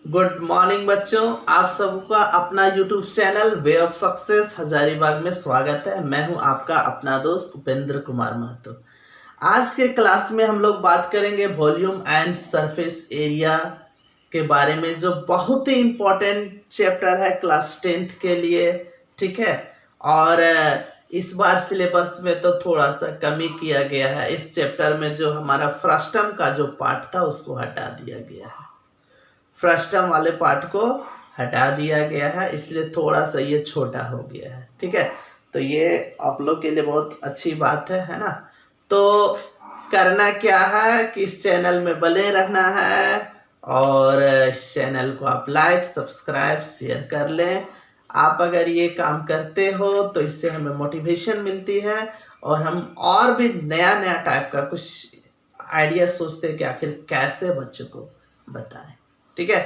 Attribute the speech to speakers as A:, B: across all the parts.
A: Good morning बच्चों, आप सबका अपना YouTube channel way of success Hazaribagh में स्वागत है। मैं हूं आपका अपना दोस्त उपेंद्र कुमार महतो। आज के क्लास में हम लोग बात करेंगे वॉल्यूम एंड सरफेस एरिया के बारे में, जो बहुत ही इम्पोर्टेंट चैप्टर है क्लास 10th के लिए। ठीक है, और इस बार सिलेबस में तो थोड़ा सा कमी किया गया है। इस चैप्टर में जो हमारा फ्रस्टम का जो पार्ट था उसको हटा दिया गया है। फ्रस्टम वाले पार्ट को हटा दिया गया है, इसलिए थोड़ा सा ये छोटा हो गया है। ठीक है, तो ये आप लोग के लिए बहुत अच्छी बात है ना। तो करना क्या है कि इस चैनल में बने रहना है और इस चैनल को आप लाइक सब्सक्राइब शेयर कर लें। आप अगर ये काम करते हो तो इससे हमें मोटिवेशन मिलती है और हम और भी नया नया टाइप का कुछ आइडिया सोचते हैं कि आखिर कैसे बच्चों को बताएं। ठीक है,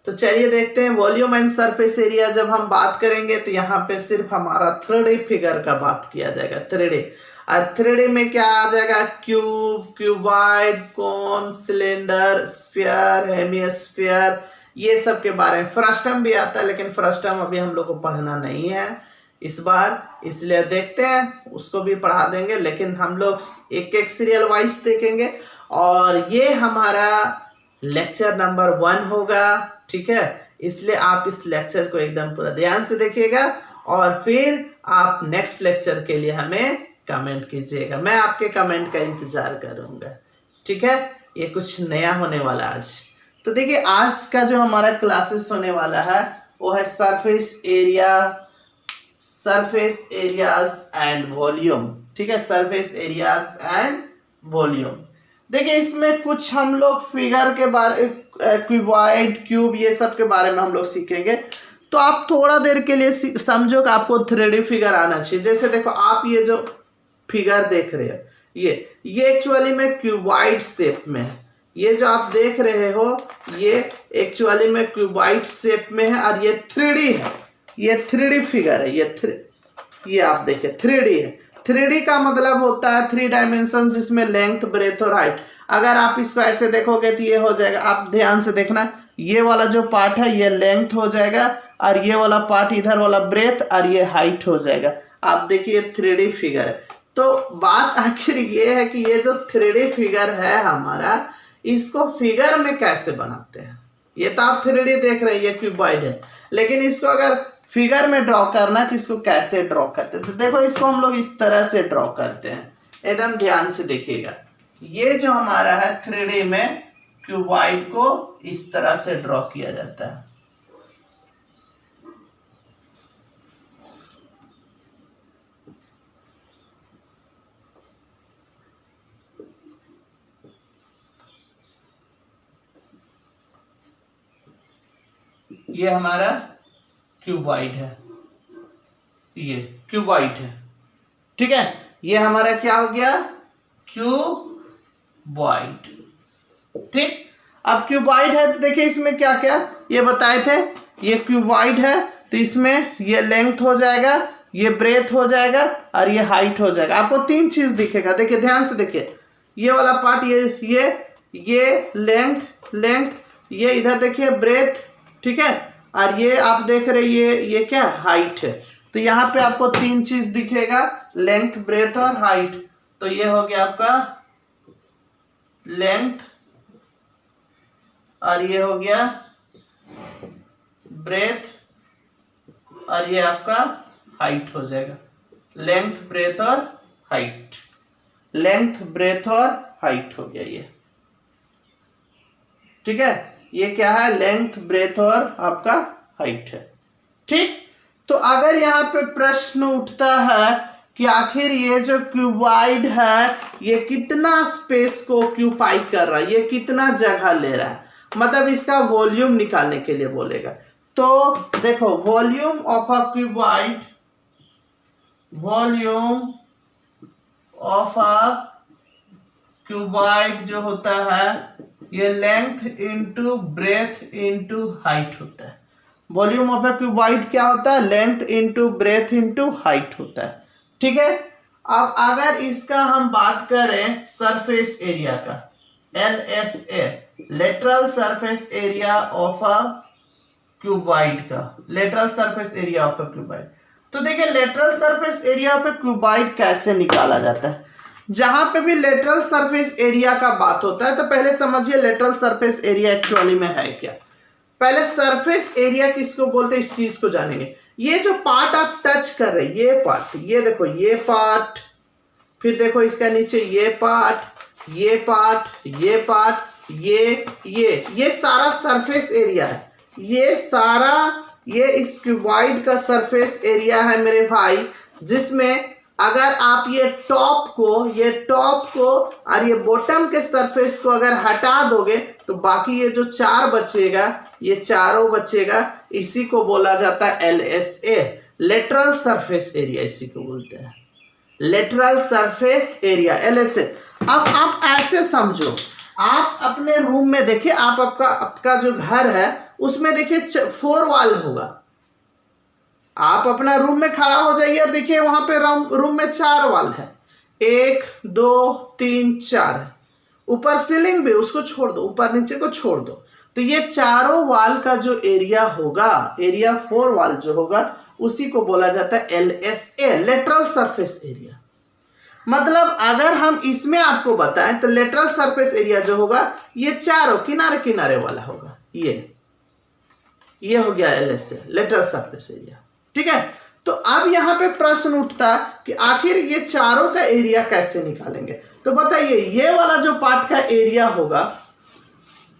A: तो चलिए देखते हैं वॉल्यूम एंड सरफेस एरिया। जब हम बात करेंगे तो यहाँ पे सिर्फ हमारा 3D फिगर का बात किया जाएगा। 3D और 3D में क्या आ जाएगा? क्यूब, क्यूबॉइड, कोन, सिलेंडर, स्फीयर, हेमिस्फीयर, ये सब के बारे में। फ्रस्टम भी आता है, लेकिन फ्रस्टम अभी हम लोग को पढ़ना नहीं है इस बार, इसलिए देखते हैं उसको भी पढ़ा देंगे, लेकिन हम लोग एक एक सीरियल वाइज देखेंगे। और ये हमारा लेक्चर नंबर 1 होगा। ठीक है, इसलिए आप इस लेक्चर को एकदम पूरा ध्यान से देखिएगा और फिर आप नेक्स्ट लेक्चर के लिए हमें कमेंट कीजिएगा। मैं आपके कमेंट का इंतजार करूंगा। ठीक है, ये कुछ नया होने वाला आज। तो देखिए, आज का जो हमारा क्लासेस होने वाला है वो है surface area, surface areas and volume. ठीक है, सरफेस एरियाज एंड वॉल्यूम। देखिए, इसमें कुछ हम लोग फिगर के बारे, क्यूबॉइड, क्यूब, ये सब के बारे में हम लोग सीखेंगे। तो आप थोड़ा देर के लिए समझो कि आपको 3D फिगर आना चाहिए। जैसे देखो, आप ये जो फिगर देख रहे हो, ये एक्चुअली में क्यूबॉइड शेप में है। ये जो आप देख रहे हो ये एक्चुअली में क्यूबॉइड शेप में है और ये 3D है। ये 3D फिगर है। ये आप देखिए 3D है। 3D का मतलब होता है 3 डायमेंशन, जिसमें लेंथ, ब्रेथ और हाइट। अगर आप इसको ऐसे देखोगे तो ये हो जाएगा, आप ध्यान से देखना, ये वाला जो पार्ट है ये लेंथ हो जाएगा और ये वाला पार्ट इधर वाला ब्रेथ और ये हाइट हो जाएगा। आप देखिए 3D फिगर है। तो बात आखिर ये है कि ये जो 3D फिगर है हमारा, इसको फिगर में कैसे बनाते हैं। ये तो आप 3D देख रहे हैं, ये क्यूबॉइड है, लेकिन इसको अगर फिगर में ड्रॉ करना तो इसको कैसे ड्रॉ करते हैं। तो देखो, इसको हम लोग इस तरह से ड्रॉ करते हैं, एकदम ध्यान से देखिएगा। ये जो हमारा है 3D में क्यूबॉइड को इस तरह से ड्रॉ किया जाता है। ये हमारा क्यूबॉइड है, ये क्यूबॉइड है। ठीक है, ये हमारा क्या हो गया? क्यूबॉइड। ठीक, अब क्यूबॉइड है तो देखिए इसमें क्या क्या ये बताए थे। ये क्यूबॉइड है तो इसमें ये लेंथ हो जाएगा, ये ब्रेथ हो जाएगा और ये हाइट हो जाएगा। आपको 3 चीज दिखेगा। देखिए ध्यान से देखिए, ये वाला पार्ट, ये लेंथ, ये इधर देखिए ब्रेथ। ठीक है, और ये आप देख रहे ये क्या हाइट है। तो यहाँ पे आपको 3 चीज दिखेगा, लेंथ, ब्रेथ और हाइट। तो ये हो गया आपका लेंथ और ये हो गया ब्रेथ और ये आपका हाइट हो जाएगा। लेंथ, ब्रेथ और हाइट, लेंथ, ब्रेथ और हाइट हो गया ये। ठीक है, ये क्या है? लेंथ, ब्रेथ और आपका हाइट है। ठीक, तो अगर यहाँ पे प्रश्न उठता है कि आखिर ये जो क्यूबॉइड है ये कितना स्पेस को ऑक्यूपाई कर रहा है, ये कितना जगह ले रहा है, मतलब इसका वॉल्यूम निकालने के लिए बोलेगा। तो देखो, volume of a cuboid, volume of a cuboid जो होता है ये length into breadth into height होता है। वॉल्यूम ऑफ ए क्यूबॉइड क्या होता है? Length into breadth into height होता है। ठीक है, अब अगर इसका हम बात करें सरफेस एरिया का, LSA, lateral surface area of a cuboid का, lateral surface area of a cuboid. तो देखिए lateral surface area of a cuboid कैसे निकाला जाता है। जहां पे भी लेटरल सरफेस एरिया का बात होता है तो पहले समझिए लेटरल सरफेस एरिया एक्चुअली में है क्या। पहले सरफेस एरिया किसको बोलते हैं इस चीज को जानेंगे। ये जो पार्ट आप टच कर रहे हैं, ये पार्ट, ये देखो ये पार्ट, फिर देखो इसका नीचे ये पार्ट, ये पार्ट, ये पार्ट, ये सारा सरफेस एरिया है। ये सारा ये इस क्यूबॉइड का सरफेस एरिया है मेरे भाई, जिसमें अगर आप ये टॉप को और ये बॉटम के सरफेस को अगर हटा दोगे तो बाकी ये जो चार बचेगा, ये चारों बचेगा, इसी को बोला जाता है LSA, लेटरल सरफेस एरिया, इसी को बोलते हैं लेटरल सरफेस एरिया, LSA। अब आप ऐसे समझो, आप अपने रूम में देखिए, आप आपका जो घर है उसमें देखिए 4 वॉल होगा। आप अपना रूम में खड़ा हो जाइए और देखिए वहां पे रूम में 4 वॉल है, 1 2 3 4 है। ऊपर सीलिंग भी, उसको छोड़ दो, ऊपर नीचे को छोड़ दो, तो ये चारों वॉल का जो एरिया होगा, एरिया 4 वॉल जो होगा, उसी को बोला जाता है LSA, लेटरल सरफेस एरिया। मतलब अगर हम इसमें आपको बताएं तो लेटरल सरफेस एरिया जो होगा ये चारों किनारे किनारे वाला होगा, ये हो गया LSA, लेटरल सरफेस एरिया। ठीक है, तो अब यहां पे प्रश्न उठता कि आखिर ये चारों का एरिया कैसे निकालेंगे। तो बताइए ये वाला जो पार्ट का एरिया होगा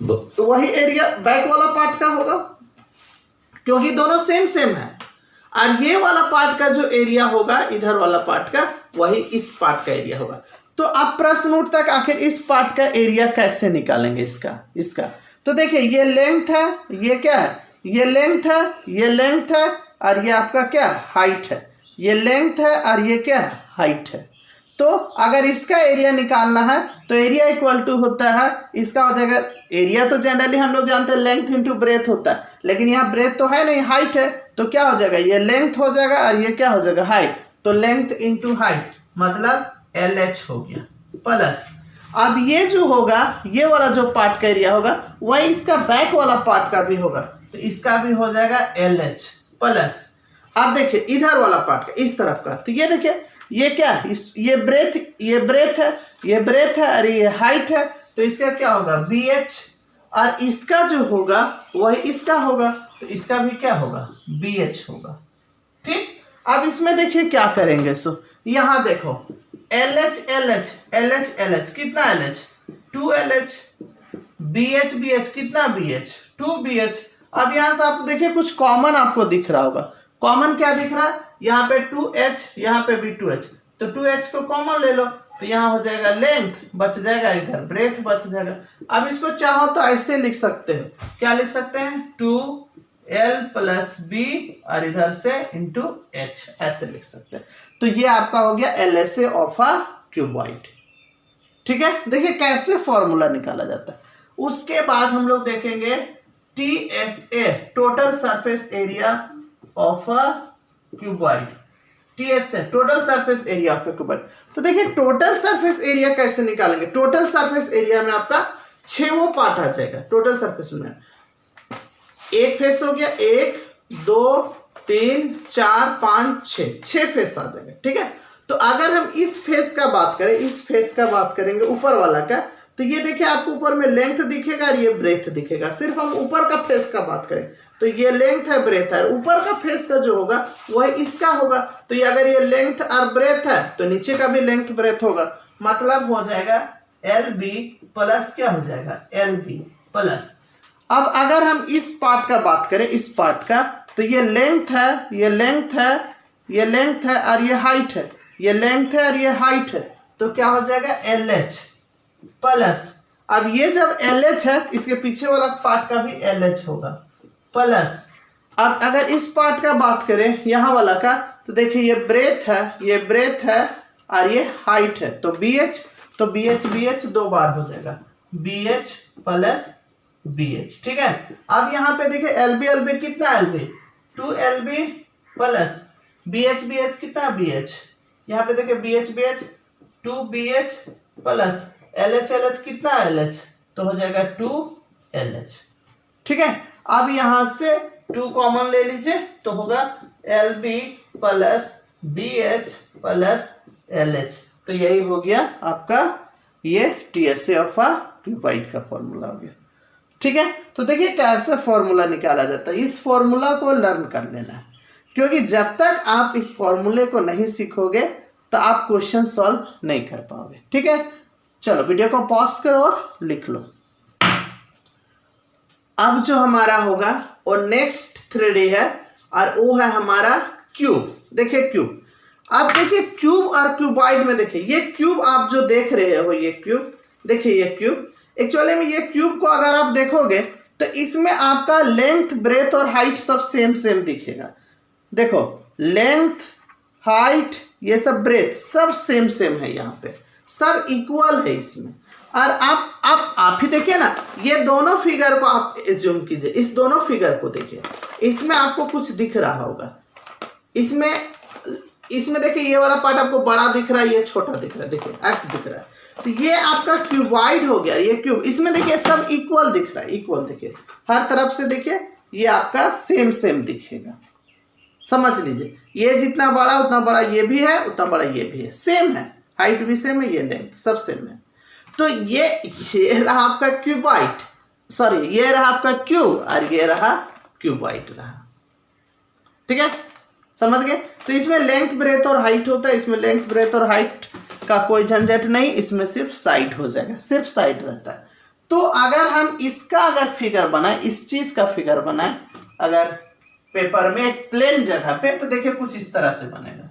A: तो वही एरिया बैक वाला पार्ट का होगा, क्योंकि दोनों सेम है। और ये वाला पार्ट का जो एरिया होगा इधर वाला पार्ट का, वही इस पार्ट का एरिया होगा। तो अब प्रश्न उठता है आखिर इस पार्ट का एरिया कैसे निकालेंगे इसका। तो देखिए ये लेंथ है, ये क्या है, ये लेंथ है, ये लेंथ है, और ये आपका क्या हाइट है। ये लेंथ है और ये क्या है हाइट है। तो अगर इसका एरिया निकालना है तो एरिया इक्वल टू होता है, इसका हो जाएगा, एरिया तो जनरली हम लोग जानते हैं लेंथ इंटू ब्रेथ होता है, लेकिन यहाँ ब्रेथ तो है नहीं, हाइट है, तो क्या हो जाएगा, ये लेंथ हो जाएगा और ये क्या हो जाएगा हाइट। तो लेंथ इंटू हाइट मतलब LH हो गया, प्लस अब ये जो होगा, ये वाला जो पार्ट का एरिया होगा वही इसका बैक वाला पार्ट का भी होगा, तो इसका भी हो जाएगा LH प्लस। अब देखिए इधर वाला पार्ट का, इस तरफ का, तो ये देखिए ये क्या है, ये ब्रेथ है और ये हाइट है, तो इसका क्या होगा BH, और इसका जो होगा वही इसका होगा, तो इसका भी क्या होगा BH होगा। ठीक, अब इसमें देखिए क्या करेंगे। सो यहां देखो LH कितना LH 2LH, BH कितना BH 2BH। अब यहां से आप देखिए कुछ कॉमन आपको दिख रहा होगा। कॉमन क्या दिख रहा है, यहाँ पे 2H, यहाँ पे भी 2H, तो 2H को कॉमन ले लो, तो यहाँ हो जाएगा लेंथ, बच जाएगा इधर ब्रेथ बच जाएगा। अब इसको चाहो तो ऐसे लिख सकते हो, क्या लिख सकते हैं 2L प्लस B और इधर से इंटू H, ऐसे लिख सकते हैं। तो ये आपका हो गया LSA ऑफ अ क्यूबॉइड। ठीक है, देखिए कैसे फॉर्मूला निकाला जाता है। उसके बाद हम लोग देखेंगे TSA, total surface area of a cuboid. TSA total surface area of a cuboid. तो देखिए टोटल सरफेस एरिया कैसे निकालेंगे। टोटल सरफेस एरिया में आपका 6 पार्ट आ जाएगा। टोटल सरफेस में एक फेस हो गया, 1 2 3 4 5 6 फेस आ जाएगा। ठीक है, तो अगर हम इस फेस का बात करें, इस फेस का बात करेंगे ऊपर वाला का, तो ये देखिए आपको ऊपर में लेंथ दिखेगा और ये ब्रेथ दिखेगा। सिर्फ हम ऊपर का फेस का बात करें तो ये लेंथ है, ब्रेथ है, ऊपर का फेस का जो होगा वह इसका होगा। तो ये अगर ये लेंथ और ब्रेथ है तो नीचे का भी लेंथ ब्रेथ होगा, मतलब हो जाएगा LB प्लस क्या हो जाएगा LB प्लस। अब अगर हम इस पार्ट का बात करें, इस पार्ट का, तो ये लेंथ है, ये लेंथ है, ये लेंथ है और ये हाइट है, ये लेंथ है और ये हाइट है, तो क्या हो जाएगा LH प्लस। अब ये जब LH है इसके पीछे वाला पार्ट का भी LH होगा प्लस। अब अगर इस पार्ट का बात करें यहाँ वाला का, तो देखिए ये ब्रेथ है, ये ब्रेथ है और ये हाइट है, तो BH, तो BH दो बार हो जाएगा BH प्लस BH। ठीक है, अब यहाँ पे देखिए LB कितना LB 2LB प्लस BH कितना BH, यहाँ पे देखिए BH 2BH प्लस LH कितना LH तो हो जाएगा 2LH। ठीक है, अब यहां से 2 कॉमन ले लीजिए तो होगा Lb plus BH plus LH। तो यही हो गया आपका ये TSA ऑफ अ क्यूबाइड का फॉर्मूला हो गया। ठीक है, तो देखिए कैसे फॉर्मूला निकाला जाता है, इस फॉर्मूला को लर्न कर लेना है, क्योंकि जब तक आप इस फॉर्मूले को नहीं सीखोगे तो आप क्वेश्चन सॉल्व नहीं कर पाओगे। ठीक है, चलो वीडियो को पॉज करो और लिख लो। अब जो हमारा होगा वो नेक्स्ट 3D है और वो है हमारा क्यूब। देखिए क्यूब, आप देखिए क्यूब और क्यूबाइड में देखिए, ये क्यूब आप जो देख रहे हो ये क्यूब, देखिए ये क्यूब एक्चुअली में ये क्यूब को अगर आप देखोगे तो इसमें आपका लेंथ ब्रेथ और हाइट सब सेम सेम दिखेगा। देखो लेंथ हाइट ये सब ब्रेथ सब सेम सेम है, यहाँ पे सब इक्वल है इसमें। और आप ही देखिए ना, ये दोनों फिगर को आप एज्यूम कीजिए, इस दोनों फिगर को देखिए, इसमें आपको कुछ दिख रहा होगा, इसमें देखिए ये वाला पार्ट आपको बड़ा दिख रहा है, ये छोटा दिख रहा है, देखिए ऐसे दिख रहा है। तो ये आपका क्यूबाइड हो गया, ये क्यूब, इसमें देखिए सब इक्वल दिख रहा है, इक्वल देखिए हर तरफ से, देखिए ये आपका सेम सेम दिखेगा। समझ लीजिए, ये जितना बड़ा उतना बड़ा ये भी है, उतना बड़ा ये भी है, सेम है, हाइट भी सेम है, ये लेंथ सब सेम है। तो ये रहा आपका क्यूबाइड, सॉरी ये रहा आपका क्यूब और ये रहा क्यूबाइड रहा। ठीक है, समझ गए। तो इसमें लेंथ ब्रेथ और हाइट होता है, इसमें लेंथ ब्रेथ और हाइट का कोई झंझट नहीं, इसमें सिर्फ साइड हो जाएगा, सिर्फ साइड रहता है। तो अगर हम इसका अगर फिगर बनाए, इस चीज का फिगर बनाए अगर पेपर में एक प्लेन जगह पे, तो देखिए कुछ इस तरह से बनेगा।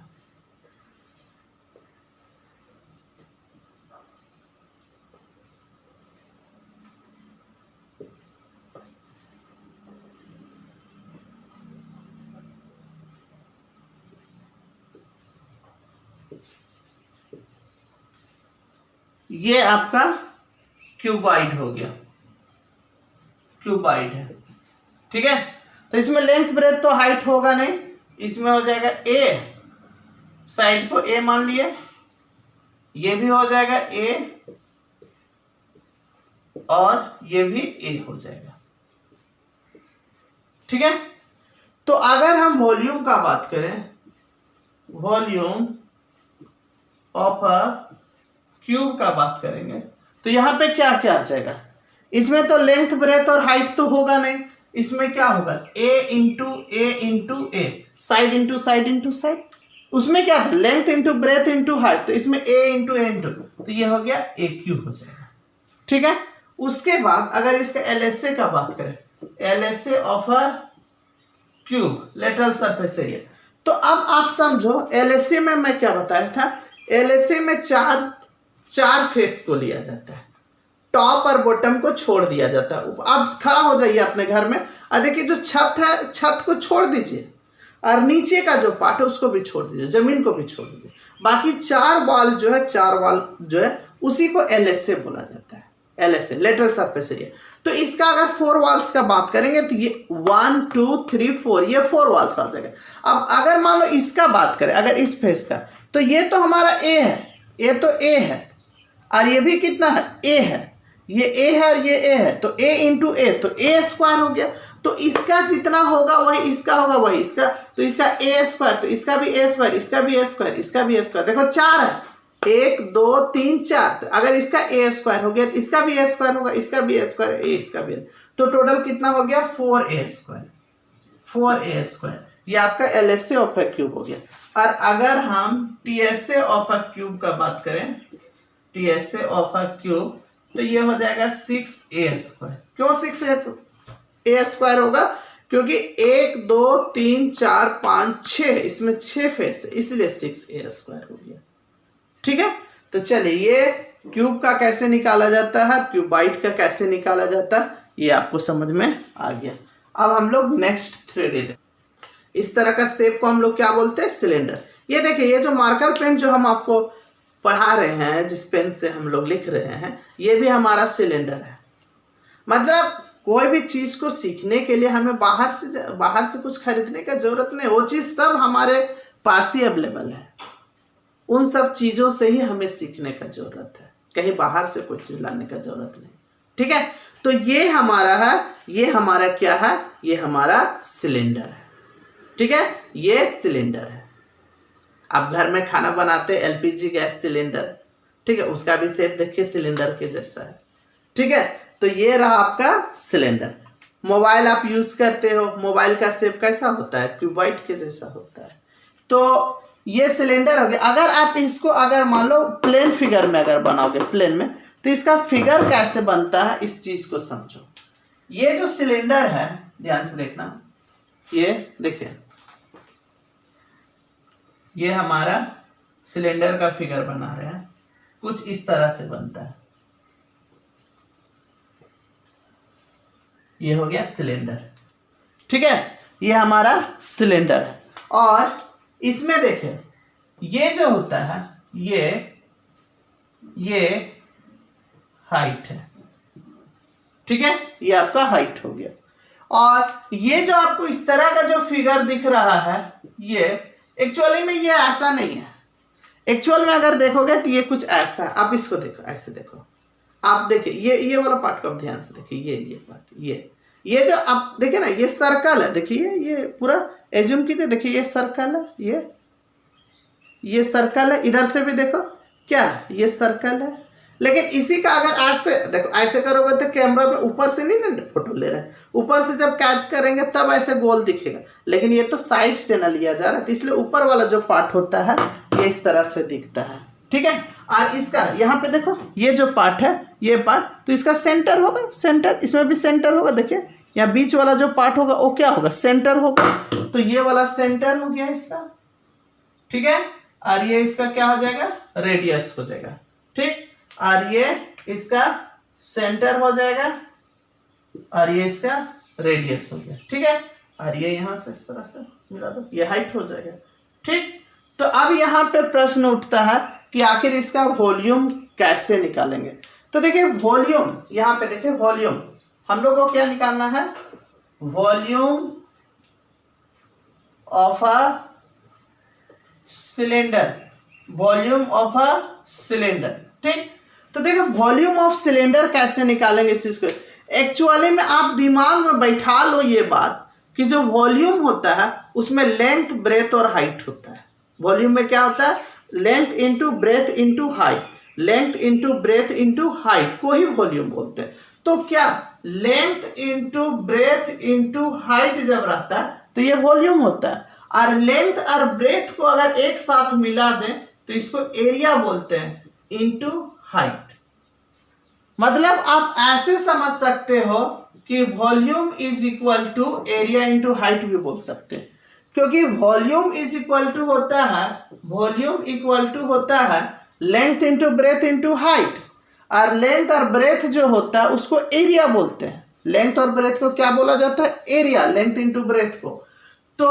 A: ये आपका क्यूबाइड हो गया, क्यूबाइड है। ठीक है, तो इसमें लेंथ ब्रेथ तो हाइट होगा नहीं, इसमें हो जाएगा ए, साइड को ए मान लिए, ये भी हो जाएगा ए और ये भी ए हो जाएगा। ठीक है, तो अगर हम वॉल्यूम का बात करें, वॉल्यूम ऑफ अ क्यूब का बात करेंगे, तो यहां पे क्या क्या आ जाएगा, इसमें तो लेंथ ब्रेथ और हाइट तो होगा नहीं, इसमें क्या होगा a into a, side into side into side. उसमें क्या था, length into breadth into height, तो इसमें ए इंटू, तो ये हो गया ए क्यूब हो जाएगा। ठीक है, उसके बाद अगर इसका LSA का बात करें, LSA of a cube lateral surface area, तो अब आप समझो LSA में मैं क्या बताया था, LSA में चार फेस को लिया जाता है, टॉप और बॉटम को छोड़ दिया जाता है। आप खड़ा हो जाइए अपने घर में और देखिए जो छत है, छत को छोड़ दीजिए और नीचे का जो पार्ट है उसको भी छोड़ दीजिए, जमीन को भी छोड़ दीजिए, बाकी चार वॉल जो है उसी को LSA बोला जाता है, LSA लेटरल सरफेस एरिया। तो इसका अगर 4 वॉल्स का बात करेंगे तो ये 1 2 3 4 ये 4 वॉल्स आ जाएगा। अब अगर मान लो इसका बात करें, अगर इस फेस का, तो ये तो हमारा ए है, ये तो ए है और ये भी कितना है, ए है, ये ए है और ये ए है, तो ए इंटू ए, तो ए स्क्वायर हो गया। तो इसका जितना होगा वही इसका होगा, वही इसका, तो इसका ए स्क्वायर, तो इसका भी ए स्क्वायर, इसका भी ए स्क्वायर, इसका भी ए स्क्वायर। देखो 4 है, 1 2 3 4, तो अगर इसका ए स्क्वायर हो गया तो इसका भी ए स्क्वायर होगा, इसका भी ए स्क्वायर, इसका भी, तो टोटल कितना हो गया 4a स्क्वायर, 4a स्क्वायर। ये आपका LSA ऑफ अ क्यूब हो गया। और अगर हम TSA ऑफ अ क्यूब का बात करें, TSA ऑफ अ क्यूब, तो ये हो जाएगा 6a स्क्वायर। क्यों 6a स्क्वायर होगा, क्योंकि 1 2 3 4 5 6, इसमें 6 फेस है, इसलिए 6a स्क्वायर हो गया। ठीक है, तो चलिए ये क्यूब का कैसे निकाला जाता है, क्यूबाइड का कैसे निकाला जाता है, ये आपको समझ में आ गया। अब हम लोग नेक्स्ट 3D, इस तरह का शेप को हम लोग क्या बोलते हैं, सिलेंडर। ये देखिए, ये जो मार्कर पेन जो हम आपको पढ़ा रहे हैं, जिस पेन से हम लोग लिख रहे हैं, ये भी हमारा सिलेंडर है। मतलब कोई भी चीज को सीखने के लिए हमें बाहर से कुछ खरीदने का जरूरत नहीं, वो चीज सब हमारे पास ही अवेलेबल है। उन सब चीजों से ही हमें सीखने का जरूरत है, कहीं बाहर से कोई चीज लाने का जरूरत नहीं। ठीक है। तो ये हमारा है, ये हमारा क्या है, ये हमारा सिलेंडर है। ठीक है, ये सिलेंडर है। आप घर में खाना बनाते एलपीजी गैस सिलेंडर, ठीक है, उसका भी शेप देखिए सिलेंडर के जैसा है। ठीक है, तो ये रहा आपका सिलेंडर। मोबाइल आप यूज करते हो, मोबाइल का शेप कैसा होता है, क्यूबॉइड के जैसा होता है। तो ये सिलेंडर हो गया। अगर आप इसको अगर मान लो प्लेन फिगर में अगर बनाओगे, प्लेन में, तो इसका फिगर कैसे बनता है इस चीज को समझो। ये जो सिलेंडर है, ध्यान से देखना, ये देखिए, ये हमारा सिलेंडर का फिगर बना रहे हैं, कुछ इस तरह से बनता है। ये हो गया सिलेंडर। ठीक है, ये हमारा सिलेंडर है। और इसमें देखें, ये जो होता है, ये हाइट है। ठीक है, ये आपका हाइट हो गया। और ये जो आपको इस तरह का जो फिगर दिख रहा है, ये एक्चुअली में ये ऐसा नहीं है। एक्चुअल में अगर देखोगे तो ये कुछ ऐसा है। आप इसको देखो, ऐसे देखो, आप देखिए, ये वाला पार्ट को आप ध्यान से देखिए, ये पार्ट, ये जो आप देखिए ना, ये सर्कल है। देखिए ये पूरा एज्यूम कीजिए, देखिए ये सर्कल है, ये सर्कल है। इधर से भी देखो, क्या ये सर्कल है। लेकिन इसी का अगर ऐसे देखो, ऐसे करोगे तो कैमरा में ऊपर से नहीं ना फोटो ले रहे हैं, ऊपर से जब कैद करेंगे तब ऐसे गोल दिखेगा। लेकिन ये तो साइड से ना लिया जा रहा है, तो इसलिए ऊपर वाला जो पार्ट होता है ये इस तरह से दिखता है। ठीक है, और इसका यहाँ पे देखो, ये जो पार्ट है, ये पार्ट, तो इसका सेंटर होगा, सेंटर, इसमें भी सेंटर होगा। देखिए यहाँ बीच वाला जो पार्ट होगा वो क्या होगा, सेंटर होगा। तो ये वाला सेंटर हो गया इसका। ठीक है, और ये इसका क्या हो जाएगा, रेडियस हो जाएगा। ठीक, और ये इसका सेंटर हो जाएगा, और ये इसका रेडियस हो गया। ठीक है, और ये यहां से इस तरह से मिला दो, ये हाइट हो जाएगा। ठीक, तो अब यहाँ पे प्रश्न उठता है कि आखिर इसका वॉल्यूम कैसे निकालेंगे। तो देखिए वॉल्यूम, यहाँ पे देखिए वॉल्यूम, हम लोग को क्या निकालना है, volume of a cylinder, volume of a cylinder. ठीक, तो देखो वॉल्यूम ऑफ सिलेंडर कैसे निकालेंगे इस चीज को। एक्चुअली में आप दिमाग में बैठा लो ये बात कि जो वॉल्यूम होता है उसमें लेंथ, ब्रेथ और हाइट होता है। वॉल्यूम में क्या होता है, length into breadth into height, length into breadth into height को ही वॉल्यूम बोलते हैं। तो क्या length into breadth into height जब रहता है तो ये वॉल्यूम होता है। और लेंथ और ब्रेथ को अगर एक साथ मिला दें तो इसको एरिया बोलते हैं, इंटू हाइट। मतलब आप ऐसे समझ सकते हो कि volume is equal to area into height भी बोल सकते हैं, क्योंकि वॉल्यूम इज इक्वल टू होता है, वॉल्यूम इक्वल टू होता है length into breadth into height. और लेंथ और ब्रेथ जो होता है उसको एरिया बोलते हैं। लेंथ और ब्रेथ को क्या बोला जाता है, एरिया, लेंथ इंटू ब्रेथ को। तो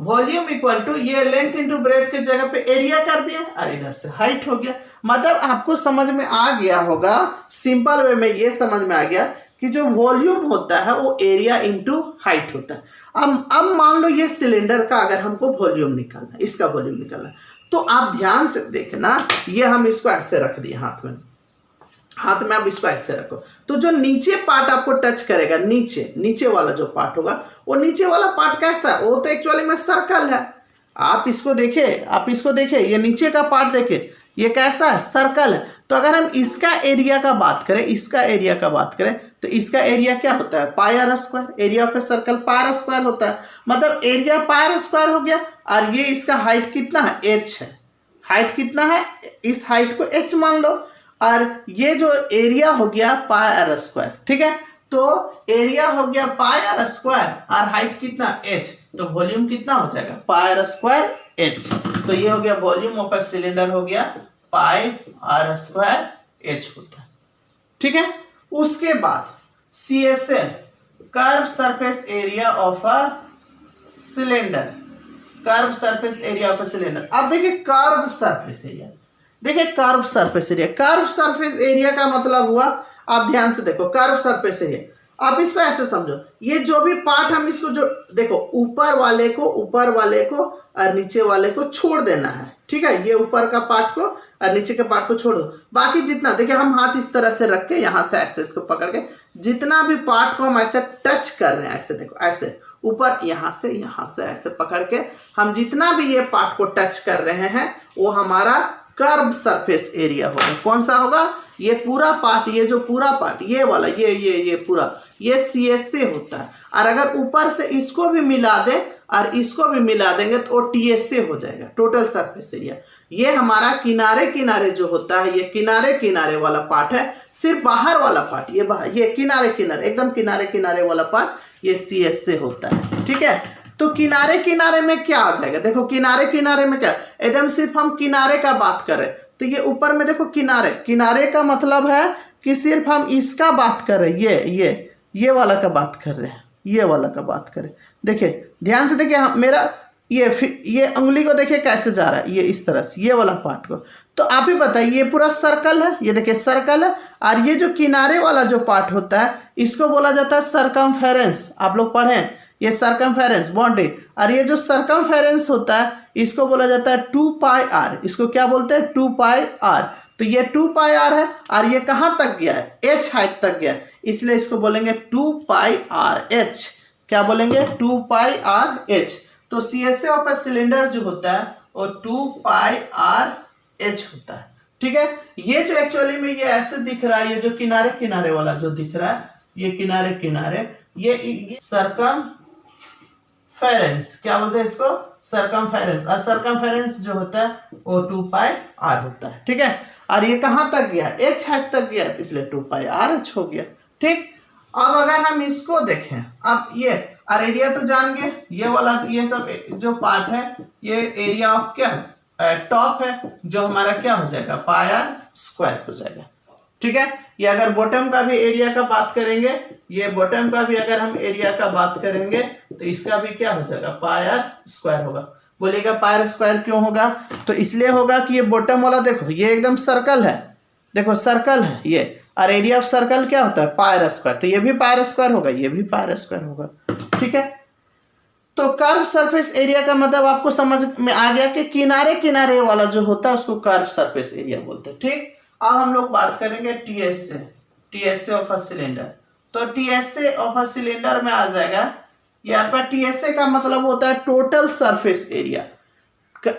A: वॉल्यूम इक्वल टू ये लेंथ इंटू ब्रेथ के जगह पे एरिया कर दिया और इधर से हाइट हो गया। मतलब आपको समझ में आ गया होगा, सिंपल वे में ये समझ में आ गया कि जो वॉल्यूम होता है वो एरिया इंटू हाइट होता है। अब मान लो ये सिलेंडर का अगर हमको वॉल्यूम निकालना है, इसका वॉल्यूम निकालना है, तो आप ध्यान से देखना, ये हम इसको ऐसे रख दिए हाथ में, हाथ में आप इसको ऐसे रखो, तो जो नीचे पार्ट आपको टच करेगा, नीचे वाला जो पार्ट होगा, वो नीचे वाला पार्ट कैसा है, वो तो एक्चुअली में सर्कल है। आप इसको देखिए, ये नीचे का पार्ट देखिए, ये कैसा है, सर्कल है। तो अगर हम इसका एरिया का बात करें, तो इसका एरिया क्या होता है, pi r square. Area of a circle pi r square होता है। मतलब एरिया पाई आर स्क्वायर हो गया। और ये इसका हाइट कितना है, h है। हाइट कितना है, इस हाइट को h मान लो। और ये जो एरिया हो गया पाई आर स्क्वायर। ठीक है, तो एरिया हो गया पाई आर स्क्वायर और हाइट कितना, h। तो वॉल्यूम कितना हो जाएगा, पाई आर स्क्वायर h। तो ये हो गया वॉल्यूम ऑफ अ सिलेंडर, हो गया पाई आर स्क्वायर h होता है। ठीक है, उसके बाद CSA, curve surface area of a cylinder, curve surface area of a cylinder. अब देखिए curve surface area, curve surface area का मतलब हुआ, आप ध्यान से देखो, कर्व सरफेस एरिया। अब इसको ऐसे समझो, ये जो भी पार्ट हम इसको जो देखो ऊपर वाले को और नीचे वाले को छोड़ देना है, ठीक है। ये ऊपर का पार्ट को और नीचे के पार्ट को छोड़ दो। बाकी जितना देखिए हम हाथ इस तरह से रख के यहाँ से ऐसे इसको पकड़ के जितना भी पार्ट को हम ऐसे टच कर रहे हैं, ऐसे देखो ऐसे ऊपर यहाँ से ऐसे पकड़ के हम जितना भी ये पार्ट को टच कर रहे हैं वो हमारा कर्व सरफेस एरिया होगा। कौन सा होगा? ये पूरा पार्ट, ये जो पूरा पार्ट ये वाला ये पूरा ये CS से होता है। और अगर ऊपर से इसको भी मिला दें और इसको भी मिला देंगे तो वो TS से हो जाएगा, टोटल सरफेस एरिया। ये हमारा किनारे किनारे जो होता है, ये किनारे किनारे वाला पार्ट है। सिर्फ बाहर वाला पार्ट ये किनारे किनारे एकदम किनारे किनारे वाला पार्ट ये CS से होता है, ठीक है। तो किनारे किनारे में क्या आ जाएगा? देखो किनारे किनारे में क्या, एकदम सिर्फ हम किनारे का बात करें तो ये ऊपर में देखो किनारे, किनारे का मतलब है कि सिर्फ हम इसका बात कर रहे हैं, ये वाला का बात कर रहे हैं, ये वाला का बात करें। देखिए ध्यान से देखिए, मेरा ये उंगली को देखिए कैसे जा रहा है, ये इस तरह से, ये वाला पार्ट को। तो आप ही बताइए, ये पूरा सर्कल है, ये देखिए सर्कल है। और ये जो किनारे वाला जो पार्ट होता है इसको बोला जाता है सरकमफेरेंस। आप लोग पढ़ें, ये सरकमफेरेंस बाउंड्री। और ये जो सरकमफेरेंस होता है इसको बोला जाता है 2πr। इसको क्या बोलते हैं? 2πr। तो ये 2πr है और ये कहाँ तक गया है? h हाइट तक गया है, इसलिए इसको बोलेंगे 2πrh। क्या बोलेंगे? 2πrh। तो CSA ऑफ अ सिलेंडर जो होता है वो 2πrh होता है, ठीक है। ये जो एक्चुअली में ये ऐसे दिख रहा है, ये जो किनारे किनारे वाला जो दिख रहा है, ये किनारे किनारे ये सरकमफेरेंस, क्या बोलते हैं इसको? सरकमफेरेंस। और सरकमफेरेंस जो होता है वो 2πr होता है, ठीक है। और ये कहाँ तक गया? h हाइट तक गया, इसलिए 2πrh हो गया, ठीक। अब अगर हम इसको देखें, अब ये और एरिया तो जान गए, ये वाला ये सब जो पार्ट है ये एरिया ऑफ क्या टॉप है, जो हमारा क्या हो जाएगा? πr² हो जाएगा, ठीक है। ये अगर बॉटम का भी एरिया का बात करेंगे, ये बॉटम का भी अगर हम एरिया का बात करेंगे तो इसका भी क्या हो जाएगा? πr² होगा। बोलिएगा πr² क्यों होगा? तो इसलिए होगा कि ये बॉटम वाला देखो ये एकदम सर्कल है, देखो सर्कल है ये, और एरिया ऑफ सर्कल क्या होता है? πr²। तो ये भी πr² होगा, ये भी πr² होगा, ठीक है। तो कर्व सरफेस एरिया का मतलब आपको समझ में आ गया कि किनारे किनारे वाला जो होता है उसको कर्व सरफेस एरिया बोलते हैं, ठीक। अब हम लोग बात करेंगे TSA ऑफ अ सिलेंडर। तो TSA ऑफ अ सिलेंडर में आ जाएगा, यहाँ पर TSA का मतलब होता है टोटल सरफेस एरिया,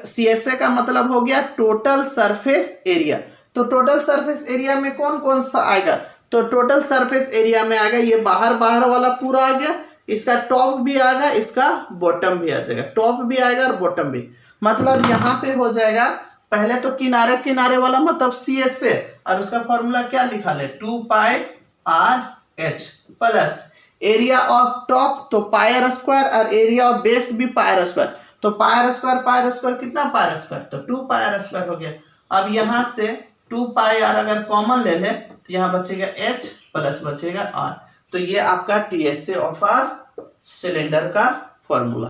A: CSA का मतलब हो गया टोटल सरफेस एरिया। तो टोटल सरफेस एरिया में कौन कौन सा आएगा? तो टोटल सरफेस एरिया में आएगा ये बाहर वाला पूरा आ गया, इसका टॉप भी आएगा, इसका बॉटम भी आ जाएगा, टॉप भी आएगा और बॉटम भी। मतलब यहाँ पे हो जाएगा पहले तो किनारे किनारे वाला मतलब CSA, और उसका फॉर्मूला क्या लिखा ले? 2πrh plus area of top तो πr² और एरिया ऑफ बेस भी πr²। तो πr² कितना πr²? तो 2πr² हो गया। अब यहाँ से 2πr अगर कॉमन ले ले तो यहाँ बचेगा h प्लस बचेगा r। तो ये आपका TSA ऑफ अ सिलेंडर का फॉर्मूला।